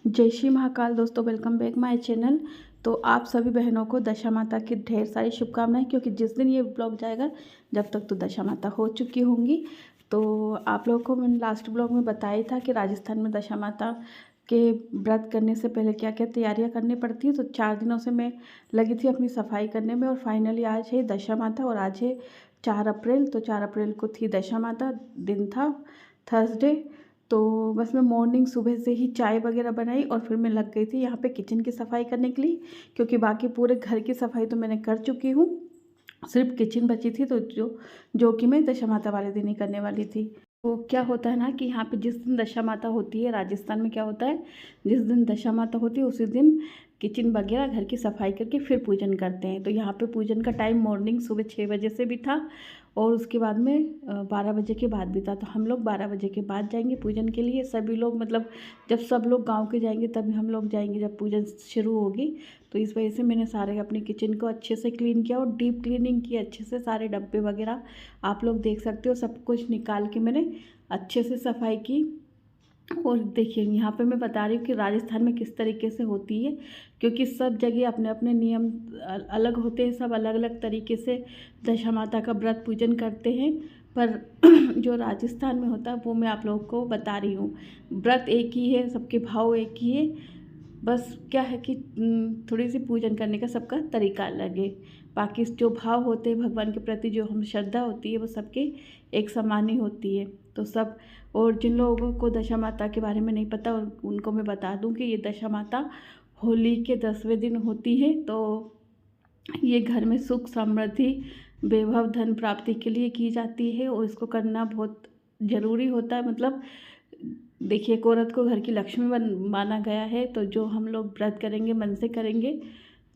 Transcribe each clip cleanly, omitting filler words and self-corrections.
जय श्री महाकाल दोस्तों, welcome back my channel. तो आप सभी बहनों को दशा माता की ढेर सारी शुभकामनाएं, क्योंकि जिस दिन ये ब्लॉग जाएगा जब तक तो दशा माता हो चुकी होंगी। तो आप लोगों को मैंने लास्ट ब्लॉग में बताया था कि राजस्थान में दशा माता के व्रत करने से पहले क्या क्या तैयारियां करनी पड़ती हैं। तो 4 दिनों से मैं लगी थी अपनी सफाई करने में, और फाइनली आज है दशा माता और आज है 4 अप्रैल। तो 4 अप्रैल को थी दशा माता, दिन था थर्सडे। तो बस मैं मॉर्निंग सुबह से ही चाय वगैरह बनाई और फिर मैं लग गई थी यहाँ पे किचन की सफाई करने के लिए, क्योंकि बाकी पूरे घर की सफाई तो मैंने कर चुकी हूँ। सिर्फ किचन बची थी, तो जो कि मैं दशा माता वाले दिन ही करने वाली थी। तो क्या होता है ना कि यहाँ पे जिस दिन दशा माता होती है, राजस्थान में क्या होता है, जिस दिन दशा माता होती है उसी दिन किचन वगैरह घर की सफाई करके फिर पूजन करते हैं। तो यहाँ पे पूजन का टाइम मॉर्निंग सुबह 6 बजे से भी था, और उसके बाद में 12 बजे के बाद भी था। तो हम लोग 12 बजे के बाद जाएंगे पूजन के लिए, सभी लोग, मतलब जब सब लोग गांव के जाएंगे तभी हम लोग जाएंगे जब पूजन शुरू होगी। तो इस वजह से मैंने सारे अपनी किचन को अच्छे से क्लीन किया और डीप क्लीनिंग की अच्छे से। सारे डब्बे वगैरह आप लोग देख सकते हो, सब कुछ निकाल के मैंने अच्छे से सफाई की। और देखिए यहाँ पे मैं बता रही हूँ कि राजस्थान में किस तरीके से होती है, क्योंकि सब जगह अपने अपने नियम अलग होते हैं, सब अलग अलग तरीके से दशा माता का व्रत पूजन करते हैं। पर जो राजस्थान में होता है वो मैं आप लोगों को बता रही हूँ। व्रत एक ही है, सबके भाव एक ही है, बस क्या है कि थोड़ी सी पूजन करने का सबका तरीका अलग है। बाकी जो भाव होते हैं भगवान के प्रति, जो हम श्रद्धा होती है, वो सबके एक समान ही होती है। तो सब, और जिन लोगों को दशा माता के बारे में नहीं पता उनको मैं बता दूं कि ये दशा माता होली के 10वें दिन होती है। तो ये घर में सुख समृद्धि वैभव धन प्राप्ति के लिए की जाती है, और इसको करना बहुत ज़रूरी होता है। मतलब देखिए, एक औरत को घर की लक्ष्मी माना गया है, तो जो हम लोग व्रत करेंगे, मन से करेंगे,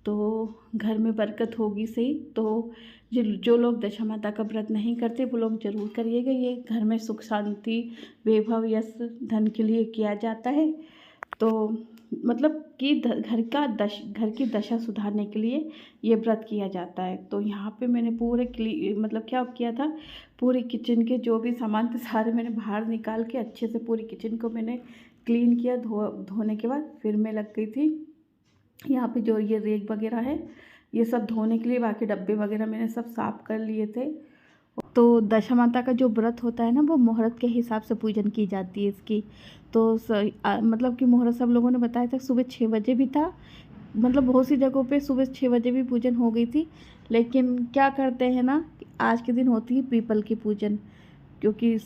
तो घर में बरकत होगी सही। तो जो लोग दशा माता का व्रत नहीं करते वो लोग जरूर करिएगा। ये घर में सुख शांति वैभव यश धन के लिए किया जाता है। तो मतलब कि घर की दशा सुधारने के लिए ये व्रत किया जाता है। तो यहाँ पे मैंने पूरे मतलब क्या किया था, पूरी किचन के जो भी सामान थे सारे मैंने बाहर निकाल के अच्छे से पूरी किचन को मैंने क्लीन किया। धोने के बाद फिर मैं लग गई थी यहाँ पे जो ये रेक वगैरह है ये सब धोने के लिए। बाकी डब्बे वगैरह मैंने सब साफ कर लिए थे। तो दशा माता का जो व्रत होता है ना, वो मुहूर्त के हिसाब से पूजन की जाती है इसकी। तो मतलब कि मुहूर्त सब लोगों ने बताया था सुबह 6 बजे भी था, मतलब बहुत सी जगहों पे सुबह 6 बजे भी पूजन हो गई थी। लेकिन क्या करते हैं ना, आज के दिन होती है पीपल की पूजन, क्योंकि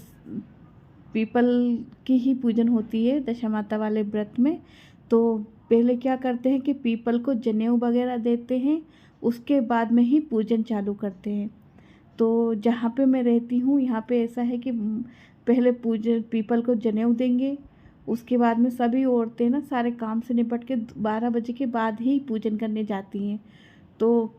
पीपल की ही पूजन होती है दशा माता वाले व्रत में। तो पहले क्या करते हैं कि पीपल को जनेऊ वगैरह देते हैं, उसके बाद में ही पूजन चालू करते हैं। तो जहाँ पे मैं रहती हूँ यहाँ पे ऐसा है कि पहले पूजन पीपल को जनेऊ देंगे, उसके बाद में सभी औरतें ना सारे काम से निपट के 12 बजे के बाद ही पूजन करने जाती हैं। तो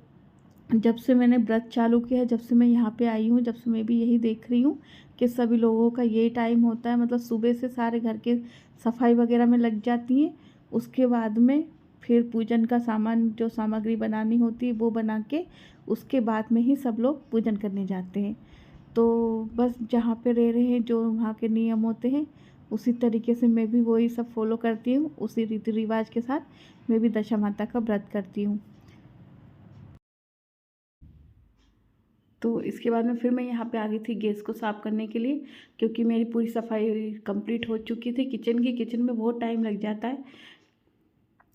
जब से मैंने व्रत चालू किया है, जब से मैं यहाँ पे आई हूँ, जब से मैं भी यही देख रही हूँ कि सभी लोगों का यही टाइम होता है। मतलब सुबह से सारे घर के सफाई वगैरह में लग जाती हैं, उसके बाद में फिर पूजन का सामान जो सामग्री बनानी होती है वो बना के उसके बाद में ही सब लोग पूजन करने जाते हैं। तो बस जहाँ पे रह रहे हैं जो वहाँ के नियम होते हैं उसी तरीके से मैं भी वही सब फॉलो करती हूँ, उसी रीति रिवाज के साथ मैं भी दशा माता का व्रत करती हूँ। तो इसके बाद में फिर मैं यहाँ पे आ गई थी गैस को साफ़ करने के लिए, क्योंकि मेरी पूरी सफाई कंप्लीट हो चुकी थी किचन की। किचन में बहुत टाइम लग जाता है,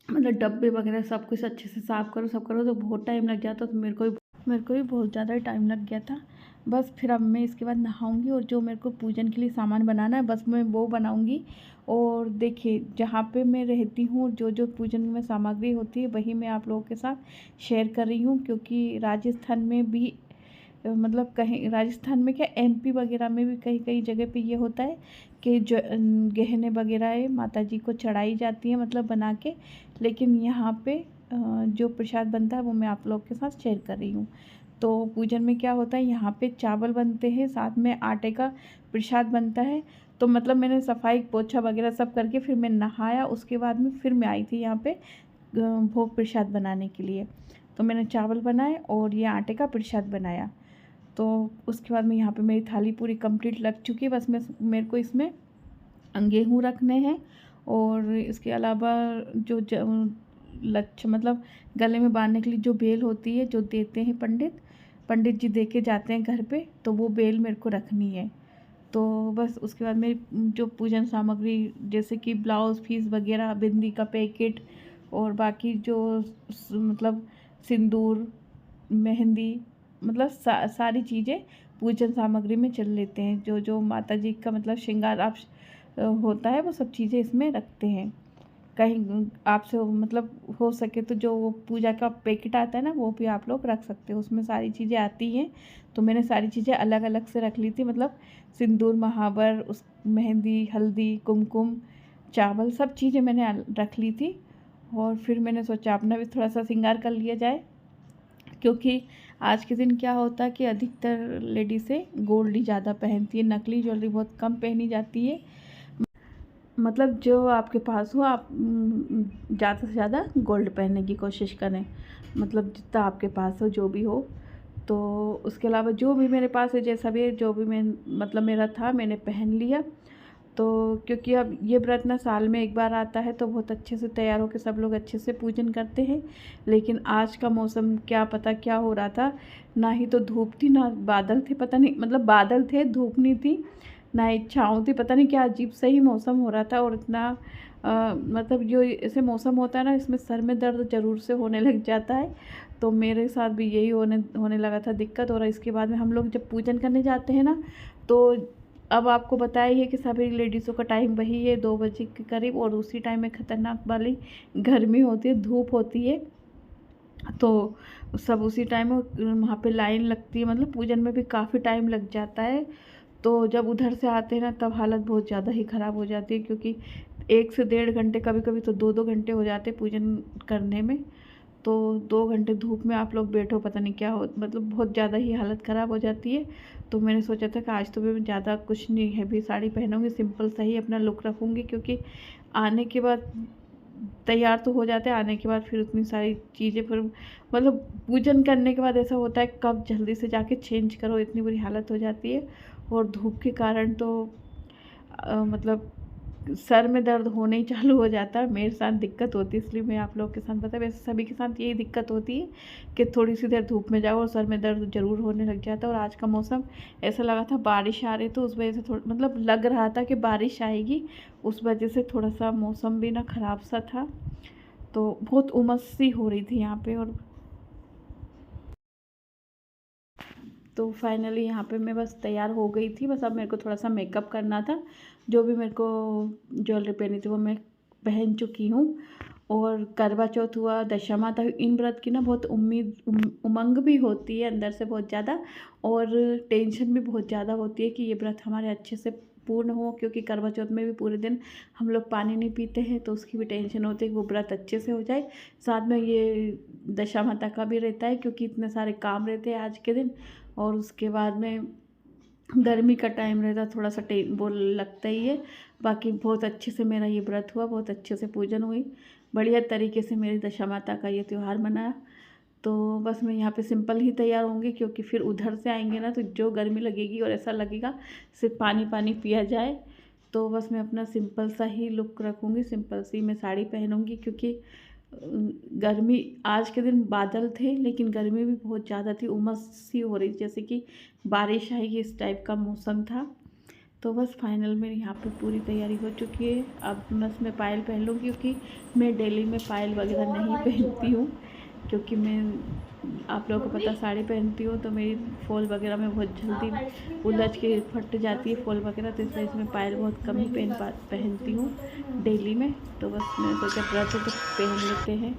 मतलब डब्बे वगैरह सब कुछ अच्छे से साफ़ करो सब करो तो बहुत टाइम लग जाता। तो मेरे को भी बहुत ज़्यादा टाइम लग गया था। बस फिर अब मैं इसके बाद नहाऊंगी, और जो मेरे को पूजन के लिए सामान बनाना है बस मैं वो बनाऊंगी। और देखिए, जहाँ पे मैं रहती हूँ जो जो पूजन में सामग्री होती है वही मैं आप लोगों के साथ शेयर कर रही हूँ, क्योंकि राजस्थान में भी, मतलब कहीं राजस्थान में क्या, एमपी वगैरह में भी कहीं कहीं जगह पे ये होता है कि जो गहने वगैरह है माता जी को चढ़ाई जाती है, मतलब बना के। लेकिन यहाँ पे जो प्रसाद बनता है वो मैं आप लोग के साथ शेयर कर रही हूँ। तो पूजन में क्या होता है, यहाँ पे चावल बनते हैं, साथ में आटे का प्रसाद बनता है। तो मतलब मैंने सफाई पोछा वगैरह सब करके फिर मैं नहाया, उसके बाद में फिर मैं आई थी यहाँ पे भोग प्रसाद बनाने के लिए। तो मैंने चावल बनाए और ये आटे का प्रसाद बनाया। तो उसके बाद में यहाँ पे मेरी थाली पूरी कंप्लीट लग चुकी है। बस मेरे को इसमें गेहूँ रखने हैं और इसके अलावा जो लक्ष्य मतलब गले में बांधने के लिए जो बेल होती है जो देते हैं पंडित जी दे के जाते हैं घर पे, तो वो बेल मेरे को रखनी है। तो बस उसके बाद मेरी जो पूजन सामग्री जैसे कि ब्लाउज़ पीस वगैरह, बिंदी का पैकेट और बाकी जो मतलब सिंदूर, मेहंदी, मतलब सारी चीज़ें पूजन सामग्री में चल लेते हैं। जो जो माता जी का मतलब श्रृंगार आप होता है वो सब चीज़ें इसमें रखते हैं। कहीं आपसे मतलब हो सके तो जो वो पूजा का पैकेट आता है ना वो भी आप लोग रख सकते हो, उसमें सारी चीज़ें आती हैं। तो मैंने सारी चीज़ें अलग अलग से रख ली थी, मतलब सिंदूर, महावर, उस मेहंदी, हल्दी, कुमकुम, चावल, सब चीज़ें मैंने रख ली थी। और फिर मैंने सोचा अपना भी थोड़ा सा श्रृंगार कर लिया जाए, क्योंकि आज के दिन क्या होता है कि अधिकतर लेडीज़ें गोल्ड ही ज़्यादा पहनती है, नकली ज्वेलरी बहुत कम पहनी जाती है। मतलब जो आपके पास हो आप ज़्यादा से ज़्यादा गोल्ड पहनने की कोशिश करें, मतलब जितना आपके पास हो जो भी हो। तो उसके अलावा जो भी मेरे पास है जैसा भी है, जो भी मैं मतलब मेरा था मैंने पहन लिया। तो क्योंकि अब ये व्रत ना साल में एक बार आता है तो बहुत अच्छे से तैयार होकर सब लोग अच्छे से पूजन करते हैं। लेकिन आज का मौसम क्या पता क्या हो रहा था, ना ही तो धूप थी ना बादल थे, पता नहीं मतलब बादल थे धूप नहीं थी, ना ही छाँव थी, पता नहीं क्या अजीब सा ही मौसम हो रहा था। और इतना मतलब जो ऐसे मौसम होता है ना इसमें सर में दर्द ज़रूर से होने लग जाता है। तो मेरे साथ भी यही होने लगा था दिक्कत। और इसके बाद में हम लोग जब पूजन करने जाते हैं ना, तो अब आपको बताया ही है कि सभी लेडीज़ों का टाइम वही है 2 बजे के करीब, और उसी टाइम में ख़तरनाक वाली गर्मी होती है, धूप होती है। तो सब उसी टाइम में वहाँ पे लाइन लगती है, मतलब पूजन में भी काफ़ी टाइम लग जाता है। तो जब उधर से आते हैं ना तब हालत बहुत ज़्यादा ही ख़राब हो जाती है, क्योंकि 1 से 1.5 घंटे, कभी-कभी तो 2-2 घंटे हो जाते हैं पूजन करने में। तो 2 घंटे धूप में आप लोग बैठो, पता नहीं क्या हो, मतलब बहुत ज़्यादा ही हालत ख़राब हो जाती है। तो मैंने सोचा था कि आज तो मैं ज़्यादा कुछ नहीं हैवी साड़ी पहनूँगी, सिंपल सा ही अपना लुक रखूँगी, क्योंकि आने के बाद तैयार तो हो जाते हैं, आने के बाद फिर उतनी सारी चीज़ें फिर मतलब पूजन करने के बाद ऐसा होता है कब जल्दी से जाके चेंज करो, इतनी बुरी हालत हो जाती है। और धूप के कारण तो मतलब सर में दर्द होने ही चालू हो जाता है, मेरे साथ दिक्कत होती है, इसलिए मैं आप लोग के साथ बता, वैसे सभी के साथ यही दिक्कत होती है कि थोड़ी सी देर धूप में जाओ और सर में दर्द ज़रूर होने लग जाता है। और आज का मौसम ऐसा लगा था बारिश आ रही, तो उस वजह से थोड़ा मतलब लग रहा था कि बारिश आएगी, उस वजह से थोड़ा सा मौसम भी ना ख़राब सा था। तो बहुत उमस सी हो रही थी यहाँ पे। और तो फाइनली यहाँ पे मैं बस तैयार हो गई थी, बस अब मेरे को थोड़ा सा मेकअप करना था। जो भी मेरे को ज्वेलरी पहनी थी वो मैं पहन चुकी हूँ। और करवा चौथ हुआ, दशा माता, इन व्रत की ना बहुत उमंग भी होती है अंदर से बहुत ज़्यादा, और टेंशन भी बहुत ज़्यादा होती है कि ये व्रत हमारे अच्छे से पूर्ण हो, क्योंकि करवा चौथ में भी पूरे दिन हम लोग पानी नहीं पीते हैं, तो उसकी भी टेंशन होती है कि वो व्रत अच्छे से हो जाए। साथ में ये दशा माता का भी रहता है, क्योंकि इतने सारे काम रहते हैं आज के दिन। और उसके बाद में गर्मी का टाइम रहता, थोड़ा सा वो लगता ही है। बाकी बहुत अच्छे से मेरा ये व्रत हुआ, बहुत अच्छे से पूजन हुई, बढ़िया तरीके से मेरी दशा माता का ये त्यौहार मनाया। तो बस मैं यहाँ पे सिंपल ही तैयार होंगी, क्योंकि फिर उधर से आएंगे ना तो जो गर्मी लगेगी और ऐसा लगेगा सिर्फ पानी पानी पिया जाए। तो बस मैं अपना सिंपल सा ही लुक रखूँगी, सिंपल सी मैं साड़ी पहनूँगी, क्योंकि गर्मी आज के दिन बादल थे लेकिन गर्मी भी बहुत ज़्यादा थी, उमस सी हो रही जैसे कि बारिश आएगी, इस टाइप का मौसम था। तो बस फाइनल मेरी यहाँ पे पूरी तैयारी हो चुकी है। अब बस मैं पायल पहन लूँगी, क्योंकि मैं डेली में पायल वगैरह नहीं पहनती हूँ, क्योंकि मैं आप लोगों को पता साड़ी पहनती हूँ तो मेरी फॉल वगैरह में बहुत जल्दी उलझ के फट जाती है फॉल वगैरह, तो इस वजह से मैं पायल बहुत कम ही पहनती हूँ डेली में। तो बस मैंने सोचा व्रत है तो पहन लेते हैं।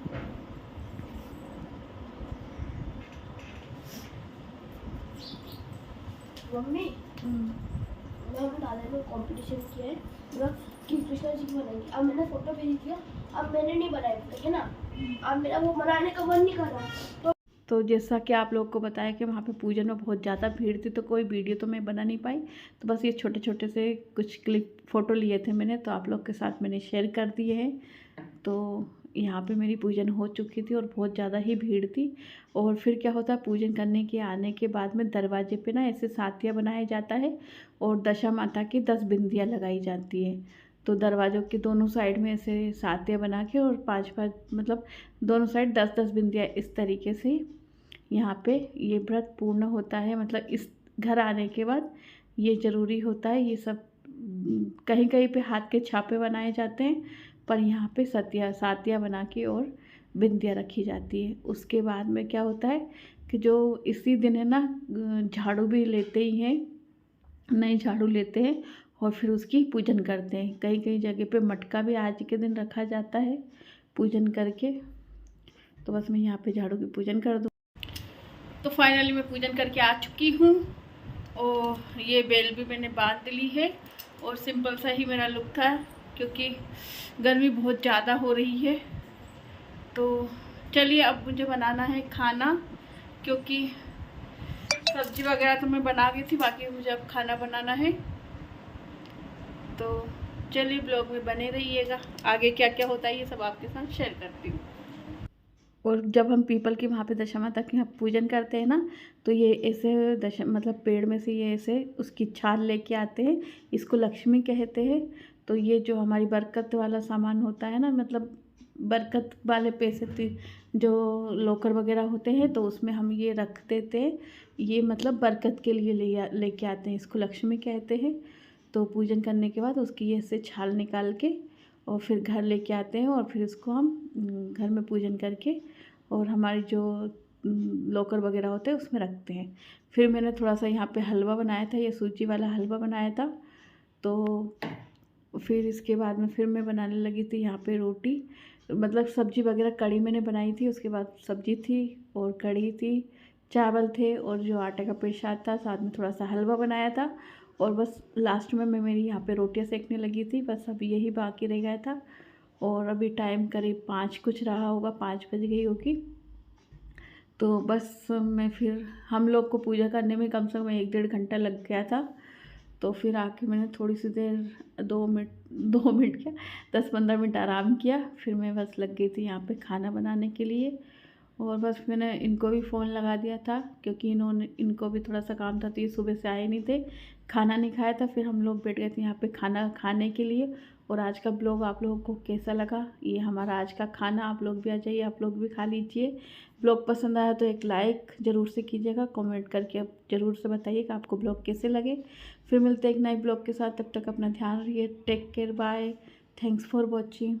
मम्मी हम दादा ने कंपटीशन किया है मतलब कि कृष्णा जी की बनाएंगे। अब मैंने फोटो भेज दिया, अब मैंने नहीं बनाया, ठीक है ना। अब मेरा वो बनाने का मन नहीं कर रहा। तो जैसा कि आप लोग को बताया कि वहाँ पे पूजन में बहुत ज़्यादा भीड़ थी, तो कोई वीडियो तो मैं बना नहीं पाई। तो बस ये छोटे छोटे से कुछ क्लिप फ़ोटो लिए थे मैंने, तो आप लोग के साथ मैंने शेयर कर दिए हैं। तो यहाँ पे मेरी पूजन हो चुकी थी और बहुत ज़्यादा ही भीड़ थी। और फिर क्या होता है, पूजन करने के आने के बाद में दरवाजे पे ना ऐसे साथिया बनाया जाता है और दशा माता की 10 बिंदियाँ लगाई जाती हैं। तो दरवाज़ों के दोनों साइड में ऐसे सातिया बना के और 5-5 मतलब दोनों साइड 10-10 बिंदियाँ इस तरीके से यहाँ पे ये व्रत पूर्ण होता है। मतलब इस घर आने के बाद ये ज़रूरी होता है। ये सब कहीं कहीं पे हाथ के छापे बनाए जाते हैं, पर यहाँ पे सातिया बना के और बिंदियाँ रखी जाती है। उसके बाद में क्या होता है कि जो इसी दिन है ना, झाड़ू भी लेते ही हैं, नई झाड़ू लेते हैं और फिर उसकी पूजन करते हैं। कई कई जगह पे मटका भी आज के दिन रखा जाता है पूजन करके। तो बस मैं यहाँ पे झाड़ू की पूजन कर दूँ। तो फाइनली मैं पूजन करके आ चुकी हूँ और ये बेल भी मैंने बांध ली है और सिंपल सा ही मेरा लुक था क्योंकि गर्मी बहुत ज़्यादा हो रही है। तो चलिए अब मुझे बनाना है खाना, क्योंकि सब्जी वगैरह तो मैं बना गई थी, बाकी मुझे अब खाना बनाना है। तो चलिए ब्लॉग में बने रहिएगा, आगे क्या क्या होता है ये सब आपके साथ शेयर करती हूँ। और जब हम पीपल की वहाँ पे दशा माता के यहाँ पूजन करते हैं ना, तो ये ऐसे मतलब पेड़ में से ये ऐसे उसकी छाल लेके आते हैं, इसको लक्ष्मी कहते हैं। तो ये जो हमारी बरकत वाला सामान होता है ना, मतलब बरकत वाले पैसे जो लॉकर वगैरह होते हैं, तो उसमें हम ये रख देते हैं। ये मतलब बरकत के लिए लेके आते हैं, इसको लक्ष्मी कहते हैं। तो पूजन करने के बाद उसकी ये ऐसे छाल निकाल के और फिर घर लेके आते हैं और फिर इसको हम घर में पूजन करके और हमारी जो लॉकर वगैरह होते हैं उसमें रखते हैं। फिर मैंने थोड़ा सा यहाँ पे हलवा बनाया था, ये सूजी वाला हलवा बनाया था। तो फिर इसके बाद में फिर मैं बनाने लगी थी यहाँ पे रोटी, मतलब सब्जी वगैरह कढ़ी मैंने बनाई थी, उसके बाद सब्जी थी और कढ़ी थी, चावल थे और जो आटे का प्रसाद था, साथ में थोड़ा सा हलवा बनाया था। और बस लास्ट में मैं मेरी यहाँ पे रोटियाँ सेकने लगी थी, बस अब यही बाकी रह गया था। और अभी टाइम करीब 5 कुछ रहा होगा, 5 बज गई होगी। तो बस मैं फिर हम लोग को पूजा करने में कम से कम 1-1.5 घंटा लग गया था। तो फिर आके मैंने थोड़ी सी देर 2 मिनट क्या 10-15 मिनट आराम किया, फिर मैं बस लग गई थी यहाँ पे खाना बनाने के लिए। और बस मैंने इनको भी फ़ोन लगा दिया था क्योंकि इनको भी थोड़ा सा काम था, तो ये सुबह से आए नहीं थे, खाना नहीं खाया था। फिर हम लोग बैठ गए थे यहाँ पे खाना खाने के लिए। और आज का ब्लॉग आप लोगों को कैसा लगा, ये हमारा आज का खाना, आप लोग भी आ जाइए, आप लोग भी खा लीजिए। ब्लॉग पसंद आया तो एक लाइक ज़रूर से कीजिएगा, कमेंट करके अब ज़रूर से बताइए कि आपको ब्लॉग कैसे लगे। फिर मिलते हैं एक नए ब्लॉग के साथ, तब तक अपना ध्यान रखिए। Take care, bye, thanks for watching.